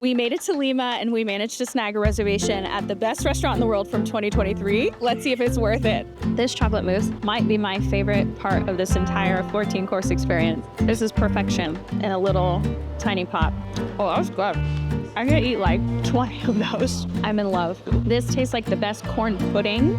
We made it to Lima and we managed to snag a reservation at the best restaurant in the world from 2023. Let's see if it's worth it. This chocolate mousse might be my favorite part of this entire 14-course experience. This is perfection in a little tiny pot. Oh, that was good. I could eat like 20 of those. I'm in love. This tastes like the best corn pudding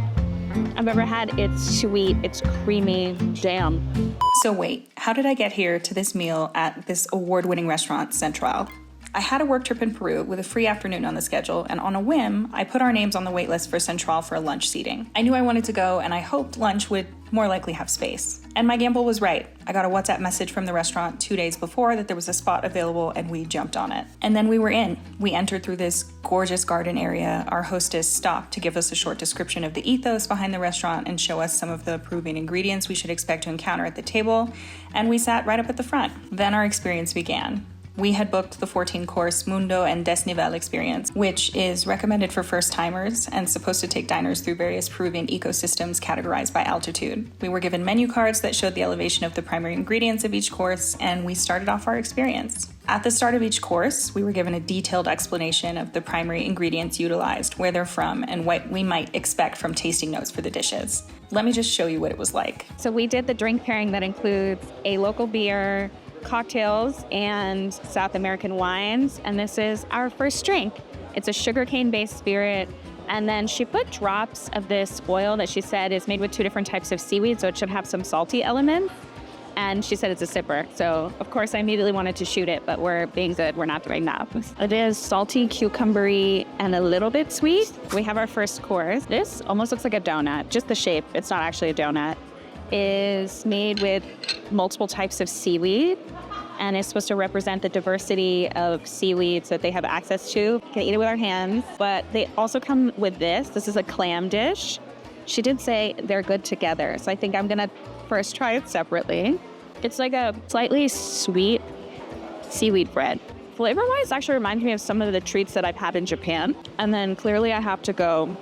I've ever had. It's sweet, it's creamy, damn. So wait, how did I get here to this meal at this award-winning restaurant, Central? I had a work trip in Peru with a free afternoon on the schedule, and on a whim, I put our names on the wait list for Central for a lunch seating. I knew I wanted to go, and I hoped lunch would more likely have space. And my gamble was right. I got a WhatsApp message from the restaurant 2 days before that there was a spot available, and we jumped on it. And then we were in. We entered through this gorgeous garden area. Our hostess stopped to give us a short description of the ethos behind the restaurant and show us some of the Peruvian ingredients we should expect to encounter at the table, and we sat right up at the front. Then our experience began. We had booked the 14-course Mundo and Desnivel experience, which is recommended for first-timers and supposed to take diners through various Peruvian ecosystems categorized by altitude. We were given menu cards that showed the elevation of the primary ingredients of each course, and we started off our experience. At the start of each course, we were given a detailed explanation of the primary ingredients utilized, where they're from, and what we might expect from tasting notes for the dishes. Let me just show you what it was like. So we did the drink pairing that includes a local beer, cocktails, and South American wines, and this is our first drink. It's a sugarcane-based spirit, and then she put drops of this oil that she said is made with 2 different types of seaweed, so it should have some salty elements, and she said it's a sipper. So, of course, I immediately wanted to shoot it, but we're being good. We're not doing that. It is salty, cucumbery, and a little bit sweet. We have our first course. This almost looks like a donut, just the shape. It's not actually a donut. Is made with multiple types of seaweed and is supposed to represent the diversity of seaweeds that they have access to. You can eat it with our hands, but they also come with this. This is a clam dish. She did say they're good together, so I think I'm gonna first try it separately. It's like a slightly sweet seaweed bread. Flavor-wise, actually reminds me of some of the treats that I've had in Japan. And then clearly I have to go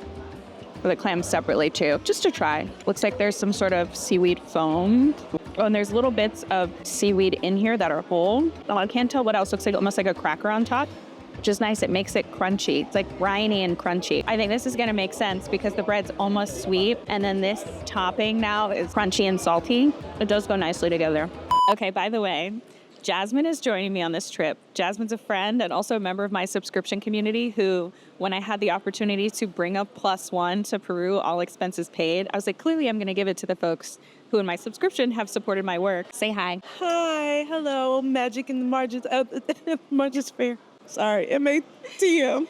for the clams separately too, just to try. Looks like there's some sort of seaweed foam. Oh, and there's little bits of seaweed in here that are whole. Oh, I can't tell what else. Looks like almost like a cracker on top, which is nice. It makes it crunchy. It's like briny and crunchy. I think this is gonna make sense because the bread's almost sweet, and then this topping now is crunchy and salty. It does go nicely together. Okay, by the way, Jasmine is joining me on this trip. Jasmine's a friend and also a member of my subscription community who, when I had the opportunity to bring a +1 to Peru, all expenses paid, I was like, clearly I'm going to give it to the folks who in my subscription have supported my work. Say hi. Hi, hello, magic in the margins of the margins fair. Sorry, MATM.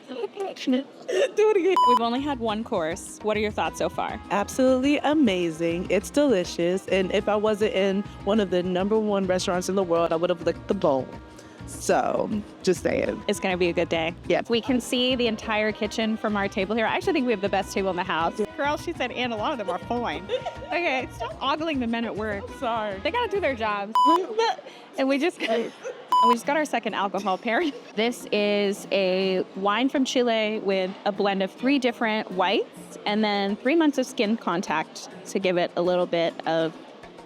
Do it again. We've only had one course. What are your thoughts so far? Absolutely amazing. It's delicious. And if I wasn't in one of the #1 restaurants in the world, I would have licked the bowl. So, just saying. It's going to be a good day. Yeah. We can see the entire kitchen from our table here. I actually think we have the best table in the house. Girl, she said, and a lot of them are fine. Okay, stop ogling the men at work. Sorry. They got to do their jobs. And we just got our second alcohol pairing. This is a wine from Chile with a blend of 3 different whites and then 3 months of skin contact to give it a little bit of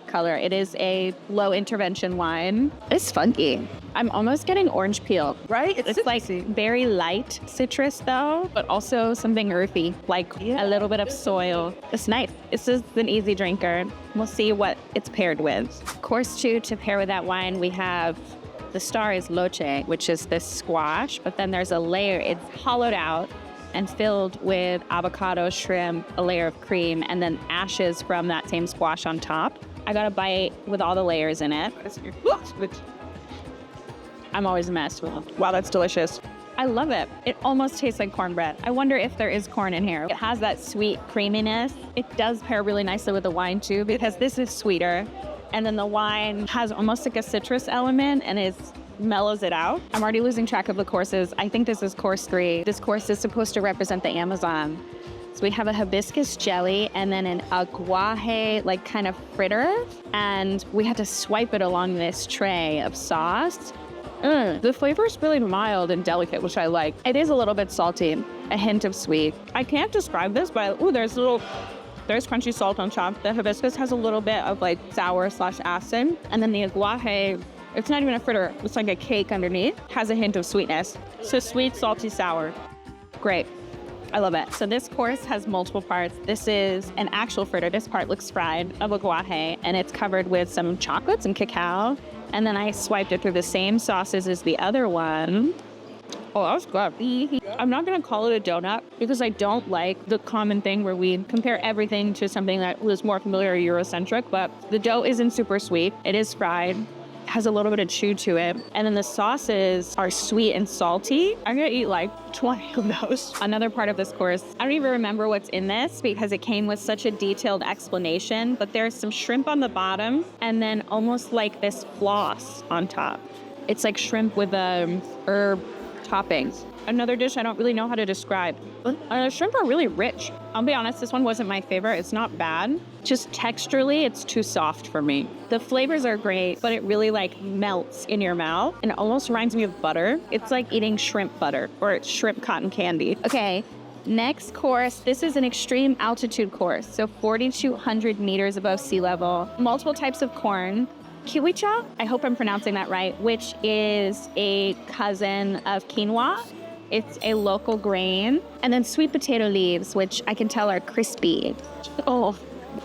color. It is a low intervention wine. It's funky. I'm almost getting orange peel. Right? It's like very light citrus though, but also something earthy, like a little bit of soil. It's nice. This is an easy drinker. We'll see what it's paired with. Course 2, to pair with that wine, we have the star is loche, which is this squash, but then there's a layer. It's hollowed out and filled with avocado, shrimp, a layer of cream, and then ashes from that same squash on top. I got a bite with all the layers in it. I'm always a mess with it. Wow, that's delicious. I love it. It almost tastes like cornbread. I wonder if there is corn in here. It has that sweet creaminess. It does pair really nicely with the wine too, because this is sweeter. And then the wine has almost like a citrus element and it mellows it out. I'm already losing track of the courses. I think this is course 3. This course is supposed to represent the Amazon. So we have a hibiscus jelly and then an aguaje, like kind of fritter. And we had to swipe it along this tray of sauce. The flavor is really mild and delicate, which I like. It is a little bit salty, a hint of sweet. I can't describe this, but there's crunchy salt on top. The hibiscus has a little bit of like sour/acid. And then the aguaje It's not even a fritter. It's like a cake underneath. Has a hint of sweetness. So sweet, salty, sour. Great. I love it. So this course has multiple parts. This is an actual fritter. This part looks fried of aguaje, and it's covered with some chocolates and cacao. And then I swiped it through the same sauces as the other one. Oh, that was good. I'm not going to call it a donut because I don't like the common thing where we compare everything to something that was more familiar or Eurocentric, but the dough isn't super sweet. It is fried, has a little bit of chew to it. And then the sauces are sweet and salty. I'm going to eat like 20 of those. Another part of this course, I don't even remember what's in this because it came with such a detailed explanation, but there's some shrimp on the bottom and then almost like this floss on top. It's like shrimp with herb toppings. Another dish I don't really know how to describe. Shrimp are really rich. I'll be honest, this one wasn't my favorite. It's not bad. Just texturally, it's too soft for me. The flavors are great, but it really like melts in your mouth and it almost reminds me of butter. It's like eating shrimp butter or shrimp cotton candy. Okay, next course. This is an extreme altitude course. So 4,200 meters above sea level. Multiple types of corn. Kiwicha, I hope I'm pronouncing that right, which is a cousin of quinoa. It's a local grain. And then sweet potato leaves, which I can tell are crispy. Oh,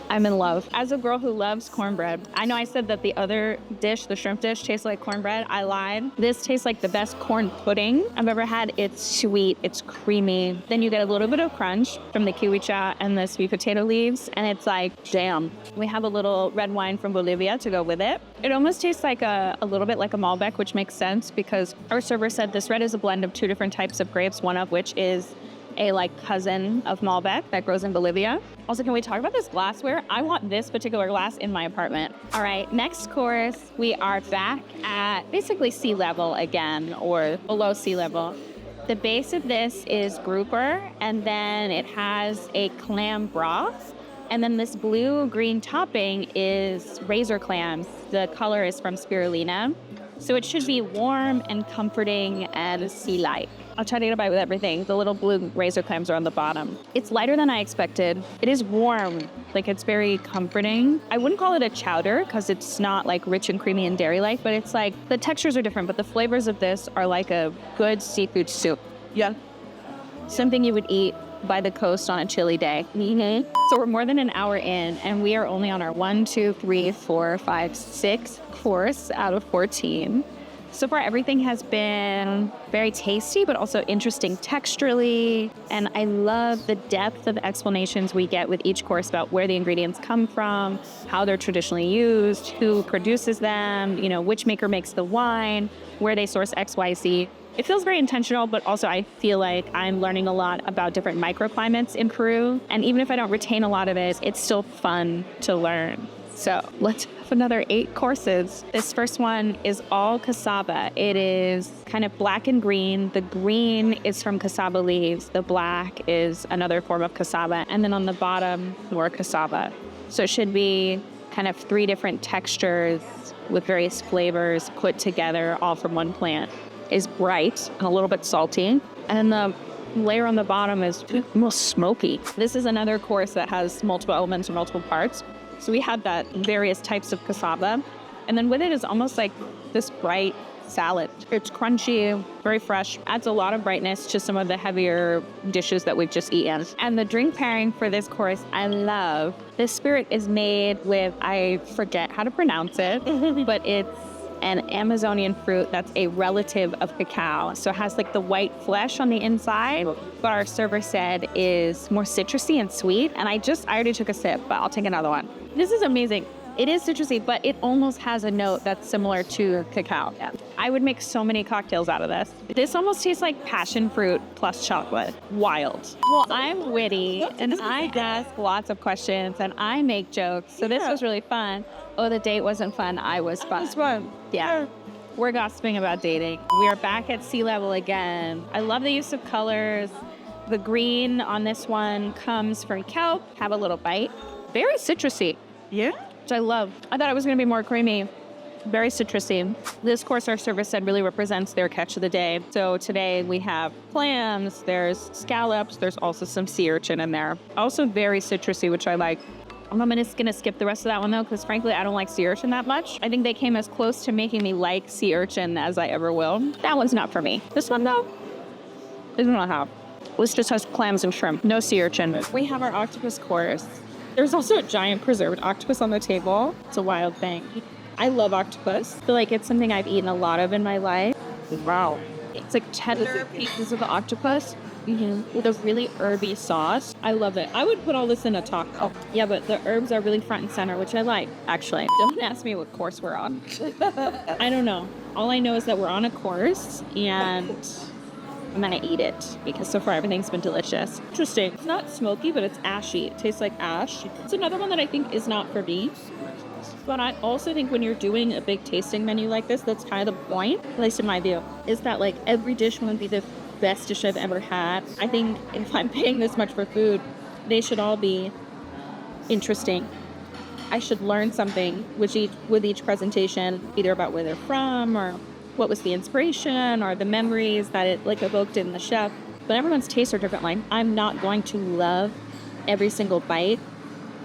I'm in love. As a girl who loves cornbread, I know I said that the other dish, the shrimp dish, tastes like cornbread. I lied. This tastes like the best corn pudding I've ever had. It's sweet, it's creamy. Then you get a little bit of crunch from the kiwicha and the sweet potato leaves, and it's like jam. We have a little red wine from Bolivia to go with it. It almost tastes like a little bit like a Malbec, which makes sense because our server said this red is a blend of two different types of grapes, one of which is a like cousin of Malbec that grows in Bolivia. Also, can we talk about this glassware? I want this particular glass in my apartment. All right, next course, we are back at basically sea level again, or below sea level. The base of this is grouper, and then it has a clam broth. And then this blue-green topping is razor clams. The color is from spirulina. So it should be warm and comforting and sea-like. I'll try to get a bite with everything. The little blue razor clams are on the bottom. It's lighter than I expected. It is warm, like it's very comforting. I wouldn't call it a chowder because it's not like rich and creamy and dairy-like, but it's like the textures are different, but the flavors of this are like a good seafood soup. Yeah. Something you would eat by the coast on a chilly day. Mm-hmm. So we're more than an hour in, and we are only on our 6th course out of 14. So far, everything has been very tasty, but also interesting texturally. And I love the depth of explanations we get with each course about where the ingredients come from, how they're traditionally used, who produces them, you know, which maker makes the wine, where they source X, Y, Z. It feels very intentional, but also I feel like I'm learning a lot about different microclimates in Peru. And even if I don't retain a lot of it, it's still fun to learn. So let's have another 8 courses. This first one is all cassava. It is kind of black and green. The green is from cassava leaves. The black is another form of cassava. And then on the bottom, more cassava. So it should be kind of 3 different textures with various flavors put together all from one plant. Is bright and a little bit salty. And the layer on the bottom is almost smoky. This is another course that has multiple elements or multiple parts. So we had that various types of cassava. And then with it is almost like this bright salad. It's crunchy, very fresh, adds a lot of brightness to some of the heavier dishes that we've just eaten. And the drink pairing for this course, I love. This spirit is made with, I forget how to pronounce it, but it's an Amazonian fruit that's a relative of cacao. So it has like the white flesh on the inside, but our server said is more citrusy and sweet. And I already took a sip, but I'll take another one. This is amazing. It is citrusy, but it almost has a note that's similar to cacao. Yeah. I would make so many cocktails out of this. This almost tastes like passion fruit plus chocolate. Wild. Well, I'm witty, and I ask lots of questions, and I make jokes. So this was really fun. Oh, the date wasn't fun. I was fun. It was fun. Yeah. We're gossiping about dating. We are back at sea level again. I love the use of colors. The green on this one comes from kelp. Have a little bite. Very citrusy. Yeah. Which I love. I thought it was going to be more creamy. Very citrusy. This course our server said really represents their catch of the day. So today we have clams, there's scallops, there's also some sea urchin in there. Also very citrusy, which I like. I'm just gonna skip the rest of that one though, because frankly, I don't like sea urchin that much. I think they came as close to making me like sea urchin as I ever will. That one's not for me. This one though, this one I'll have. This just has clams and shrimp, no sea urchin. We have our octopus course. There's also a giant preserved octopus on the table. It's a wild thing. I love octopus. I feel like it's something I've eaten a lot of in my life. Wow. It's like tender pieces of octopus with a really herby sauce. I love it. I would put all this in a taco. Yeah, but the herbs are really front and center, which I like, actually. Don't ask me what course we're on. I don't know. All I know is that we're on a course, and I'm gonna eat it because so far everything's been delicious. Interesting. It's not smoky, but it's ashy. It tastes like ash. It's another one that I think is not for me. But I also think when you're doing a big tasting menu like this, that's kind of the point, at least in my view, is that like every dish wouldn't be the best dish I've ever had. I think if I'm paying this much for food, they should all be interesting. I should learn something with each presentation, either about where they're from or what was the inspiration or the memories that it like evoked in the chef. But everyone's tastes are different. Like, I'm not going to love every single bite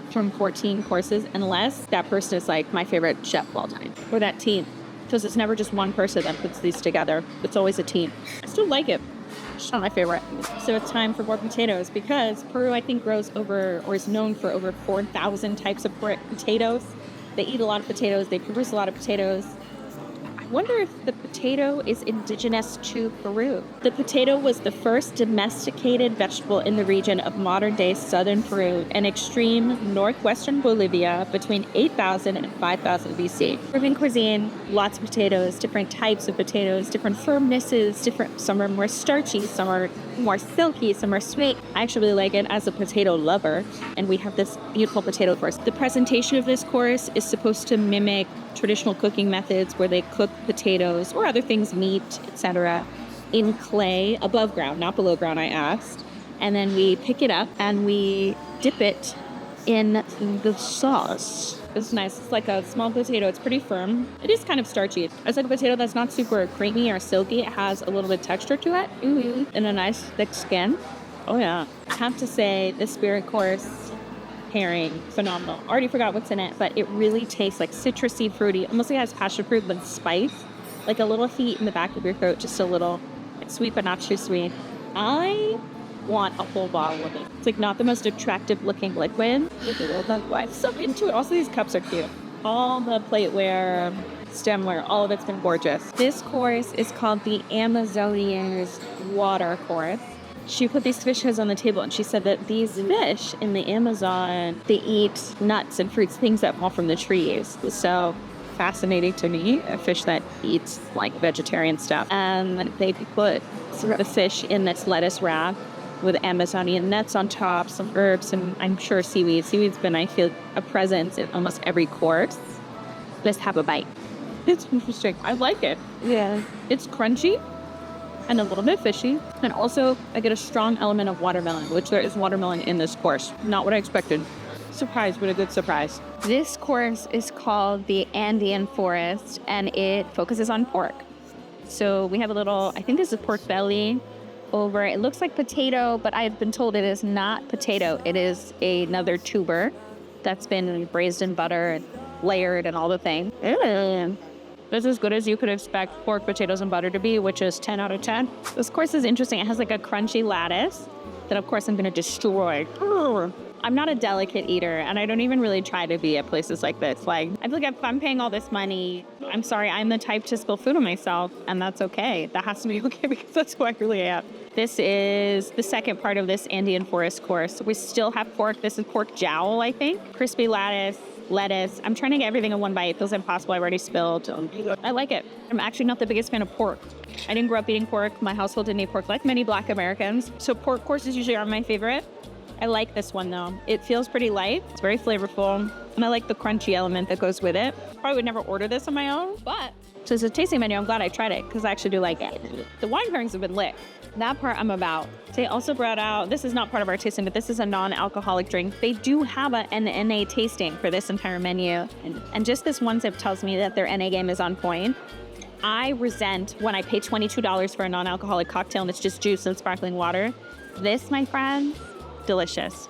from 14 courses unless that person is like my favorite chef of all time or that team, because it's never just one person that puts these together. It's always a team. I still like it. It's not my favorite. So it's time for more potatoes, because Peru, I think, grows over or is known for over 4,000 types of potatoes. They eat a lot of potatoes. They produce a lot of potatoes. I wonder if the potato is indigenous to Peru. The potato was the first domesticated vegetable in the region of modern-day southern Peru and extreme northwestern Bolivia between 8,000 and 5,000 BC. Peruvian cuisine, lots of potatoes, different types of potatoes, different firmnesses, some are more starchy, some are more silky, some are sweet. I actually really like it as a potato lover, and we have this beautiful potato course. The presentation of this course is supposed to mimic traditional cooking methods where they cook potatoes or other things, meat, etc., in clay above ground, not below ground, I asked. And then we pick it up and we dip it in the sauce. It's nice. It's like a small potato. It's pretty firm. It is kind of starchy. It's like a potato that's not super creamy or silky. It has a little bit of texture to it and a nice thick skin. Oh yeah. I have to say the spirit course pairing, phenomenal. Already forgot what's in it, but it really tastes like citrusy, fruity. Almost like it has passion fruit, but spice. Like a little heat in the back of your throat, just a little. It's sweet, but not too sweet. I want a whole bottle of it. It's like not the most attractive looking liquid. I'm so into it. Also, these cups are cute. All the plateware, stemware, all of it's been gorgeous. This course is called the Amazonian's Water Course. She put these fishes on the table, and she said that these fish in the Amazon, they eat nuts and fruits, things that fall from the trees. So fascinating to me, a fish that eats like vegetarian stuff. And they put the fish in this lettuce wrap with Amazonian nuts on top, some herbs, and I'm sure seaweed. Seaweed's been, I feel, a presence in almost every course. Let's have a bite. It's interesting. I like it. Yeah. It's crunchy and a little bit fishy. And also, I get a strong element of watermelon, which there is watermelon in this course. Not what I expected. Surprise, but a good surprise. This course is called the Andean Forest, and it focuses on pork. So we have a little, I think this is pork belly over. It looks like potato, but I've been told it is not potato. It is another tuber that's been braised in butter and layered and all the things. This is as good as you could expect pork, potatoes, and butter to be, which is 10 out of 10. This course is interesting. It has like a crunchy lattice that, of course, I'm going to destroy. I'm not a delicate eater, and I don't even really try to be at places like this. Like, I feel like if I'm paying all this money, I'm sorry, I'm the type to spill food on myself, and that's okay. That has to be okay because that's who I really am. This is the second part of this Andean Forest course. We still have pork. This is pork jowl, I think. Crispy lettuce. I'm trying to get everything in one bite. It feels impossible. I already spilled. I like it. I'm actually not the biggest fan of pork. I didn't grow up eating pork. My household didn't eat pork like many Black Americans. So pork courses usually aren't my favorite. I like this one though. It feels pretty light. It's very flavorful. And I like the crunchy element that goes with it. Probably would never order this on my own, but so it's a tasting menu. I'm glad I tried it because I actually do like it. The wine pairings have been lit. That part I'm about. They also brought out, this is not part of our tasting, but this is a non-alcoholic drink. They do have an NA tasting for this entire menu. And just this one sip tells me that their NA game is on point. I resent when I pay $22 for a non-alcoholic cocktail and it's just juice and sparkling water. This, my friends, delicious.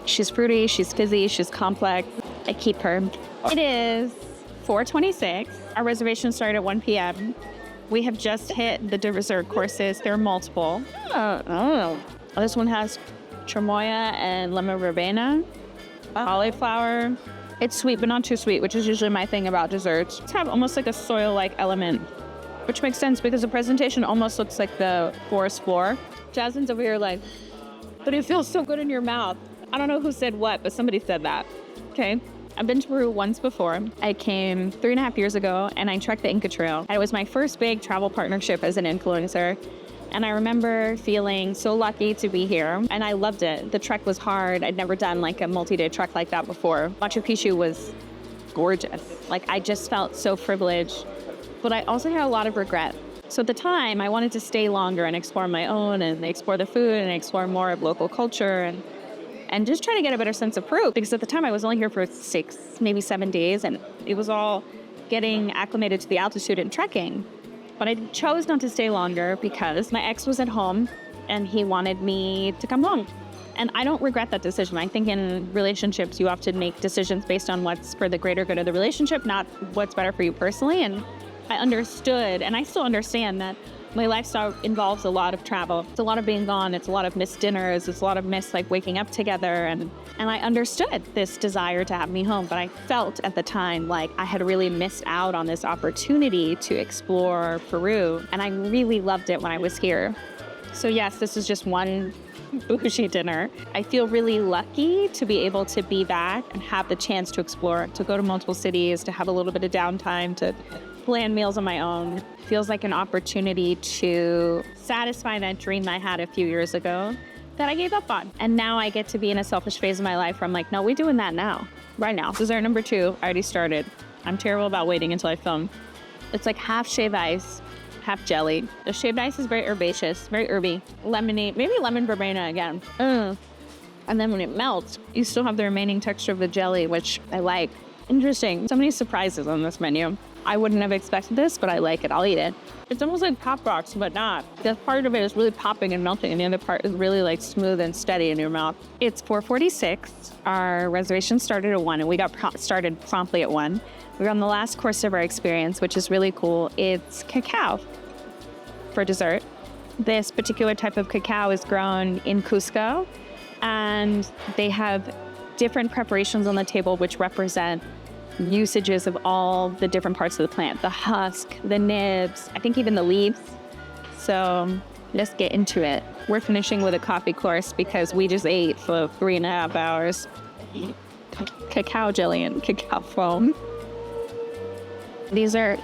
She's fruity, she's fizzy, she's complex. I keep her. It is 4:26. Our reservation started at 1 p.m. We have just hit the dessert courses. There are multiple. Oh. This one has chamoya and lemon verbena, cauliflower. It's sweet, but not too sweet, which is usually my thing about desserts. It's have almost like a soil-like element, which makes sense because the presentation almost looks like the forest floor. Jasmine's over here like, but it feels so good in your mouth. I don't know who said what, but somebody said that. Okay. I've been to Peru once before. I came 3.5 years ago and I trekked the Inca Trail. It was my first big travel partnership as an influencer. And I remember feeling so lucky to be here and I loved it. The trek was hard. I'd never done like a multi-day trek like that before. Machu Picchu was gorgeous. Like I just felt so privileged, but I also had a lot of regret. So at the time I wanted to stay longer and explore my own and explore the food and explore more of local culture and just try to get a better sense of Peru, because at the time I was only here for 6, maybe 7 days, and it was all getting acclimated to the altitude and trekking. But I chose not to stay longer because my ex was at home and he wanted me to come home. And I don't regret that decision. I think in relationships, you often make decisions based on what's for the greater good of the relationship, not what's better for you personally. And I understood, and I still understand, that my lifestyle involves a lot of travel. It's a lot of being gone. It's a lot of missed dinners. It's a lot of missed like waking up together. And I understood this desire to have me home, but I felt at the time like I had really missed out on this opportunity to explore Peru. And I really loved it when I was here. So yes, this is just one bougie dinner. I feel really lucky to be able to be back and have the chance to explore, to go to multiple cities, to have a little bit of downtime, to plan meals on my own. Feels like an opportunity to satisfy that dream I had a few years ago that I gave up on. And now I get to be in a selfish phase of my life where I'm like, no, we're doing that now, right now. Dessert number 2, I already started. I'm terrible about waiting until I film. It's like half shaved ice, half jelly. The shaved ice is very herbaceous, very herby, lemony, maybe lemon verbena again. And then when it melts, you still have the remaining texture of the jelly, which I like. Interesting. So many surprises on this menu. I wouldn't have expected this, but I like it. I'll eat it. It's almost like Pop Rocks, but not. The part of it is really popping and melting, and the other part is really like smooth and steady in your mouth. It's 4:46. Our reservation started at 1, and we got started promptly at 1. We're on the last course of our experience, which is really cool. It's cacao for dessert. This particular type of cacao is grown in Cusco, and they have different preparations on the table which represent usages of all the different parts of the plant, the husk, the nibs, I think even the leaves. So let's get into it. We're finishing with a coffee course because we just ate for 3.5 hours. Cacao jelly and cacao foam. These are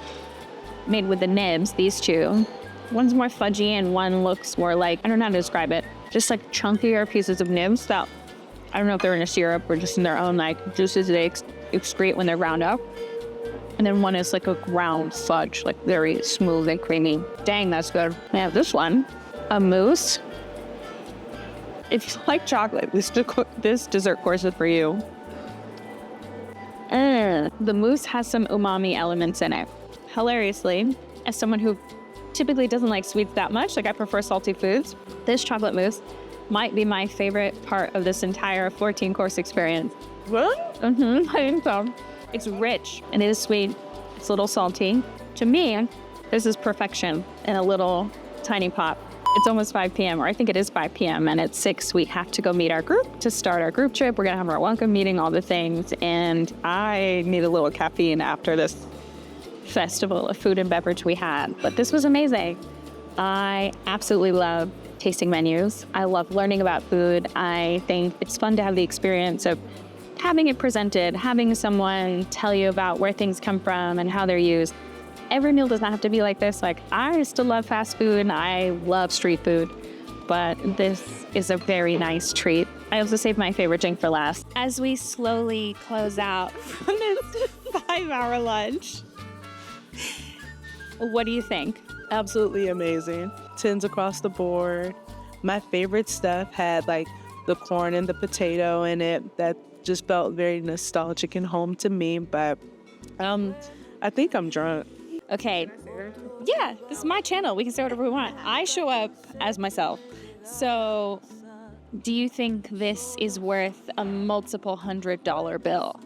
made with the nibs, these two. One's more fudgy and one looks more like, I don't know how to describe it, just like chunkier pieces of nibs that, I don't know if they're in a syrup or just in their own like juices they excrete when they're ground up. And then one is like a ground fudge, like very smooth and creamy. Dang, that's good. I have this one, a mousse. If you like chocolate, this dessert course is for you. The mousse has some umami elements in it. Hilariously, as someone who typically doesn't like sweets that much, like I prefer salty foods, this chocolate mousse might be my favorite part of this entire 14-course experience. Really? I think so. It's rich and it is sweet. It's a little salty. To me, this is perfection in a little tiny pot. It's almost 5 p.m., or I think it is 5 p.m., and at 6, we have to go meet our group to start our group trip. We're going to have our welcome meeting, all the things, and I need a little caffeine after this festival of food and beverage we had. But this was amazing. I absolutely love tasting menus. I love learning about food. I think it's fun to have the experience of having it presented, having someone tell you about where things come from and how they're used. Every meal does not have to be like this. Like, I still love fast food and I love street food, but this is a very nice treat. I also saved my favorite drink for last. As we slowly close out from this 5-hour lunch, what do you think? Absolutely amazing. 10s across the board. My favorite stuff had like the corn and the potato in it. That just felt very nostalgic and home to me, but I think I'm drunk. Okay. Yeah, this is my channel. We can say whatever we want. I show up as myself. So Do you think this is worth a multiple $100 bill?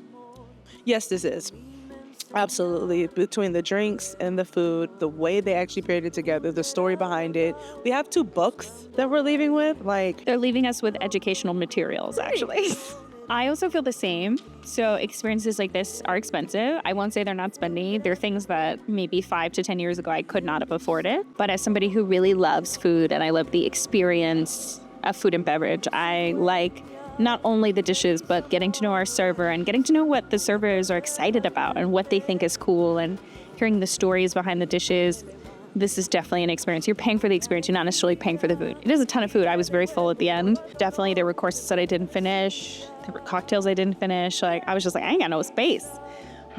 Yes, this is. Absolutely. Between the drinks and the food, the way they actually paired it together, the story behind it. We have 2 books that we're leaving with. They're leaving us with educational materials, actually. I also feel the same. So experiences like this are expensive. I won't say they're not spendy. They're things that maybe 5 to 10 years ago I could not have afforded. But as somebody who really loves food and I love the experience of food and beverage, I like not only the dishes, but getting to know our server and getting to know what the servers are excited about and what they think is cool and hearing the stories behind the dishes. This is definitely an experience. You're paying for the experience. You're not necessarily paying for the food. It is a ton of food. I was very full at the end. Definitely there were courses that I didn't finish. There were cocktails I didn't finish. I was just like, I ain't got no space.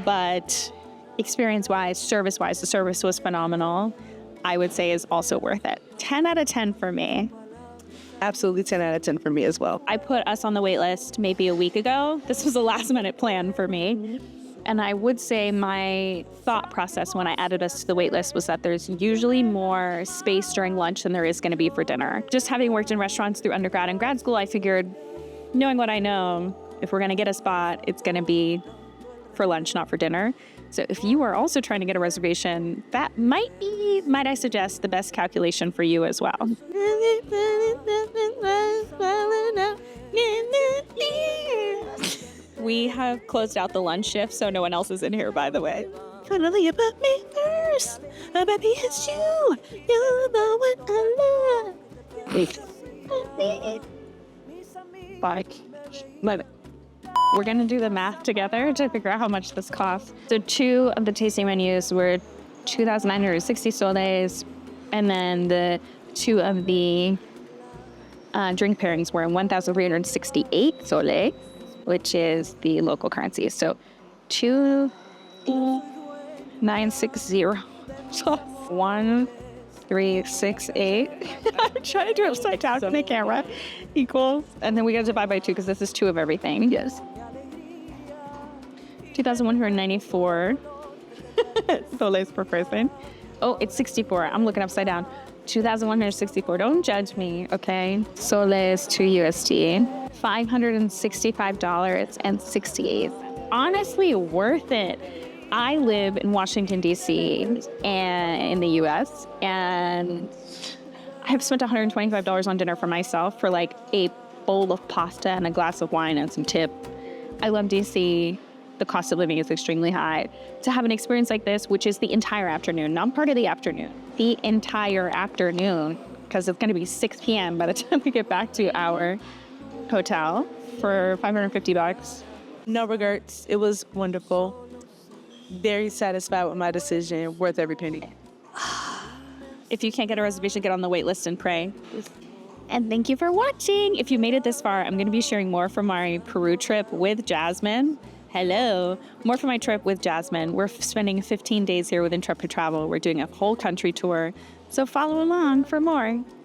But experience-wise, service-wise, the service was phenomenal. I would say is also worth it. 10 out of 10 for me. Absolutely 10 out of 10 for me as well. I put us on the wait list maybe a week ago. This was a last minute plan for me. And I would say my thought process when I added us to the wait list was that there's usually more space during lunch than there is going to be for dinner. Just having worked in restaurants through undergrad and grad school, I figured, knowing what I know, if we're going to get a spot, it's going to be for lunch, not for dinner. So if you are also trying to get a reservation, that might be, might I suggest, the best calculation for you as well. We have closed out the lunch shift, so no one else is in here, by the way. Finally, about me first. Baby, it's you. You're the one I love. Bye. We're going to do the math together to figure out how much this costs. So 2 of the tasting menus were 2,960 soles, and then the 2 of the drink pairings were 1,368 soles, which is the local currency. So 2,960. 1,368. I'm trying to do it upside down on the camera. Equals, and then we got to divide by 2 because this is 2 of everything. Yes. 2,194 soles per person. Oh, it's 64. I'm looking upside down. 2,164. Don't judge me, okay? Soles to USD. $565.68. Honestly, worth it. I live in Washington, D.C. and in the U.S. and I've spent $125 on dinner for myself for like a bowl of pasta and a glass of wine and some tip. I love D.C. The cost of living is extremely high. To have an experience like this, which is the entire afternoon, not part of the afternoon, the entire afternoon, because it's going to be 6 p.m. by the time we get back to our hotel for $550. No regrets. It was wonderful. Very satisfied with my decision. Worth every penny. If you can't get a reservation, get on the wait list and pray. And thank you for watching. If you made it this far, I'm going to be sharing more from my Peru trip with Jasmine. Hello. More from my trip with Jasmine. We're spending 15 days here with Intrepid Travel. We're doing a whole country tour. So follow along for more.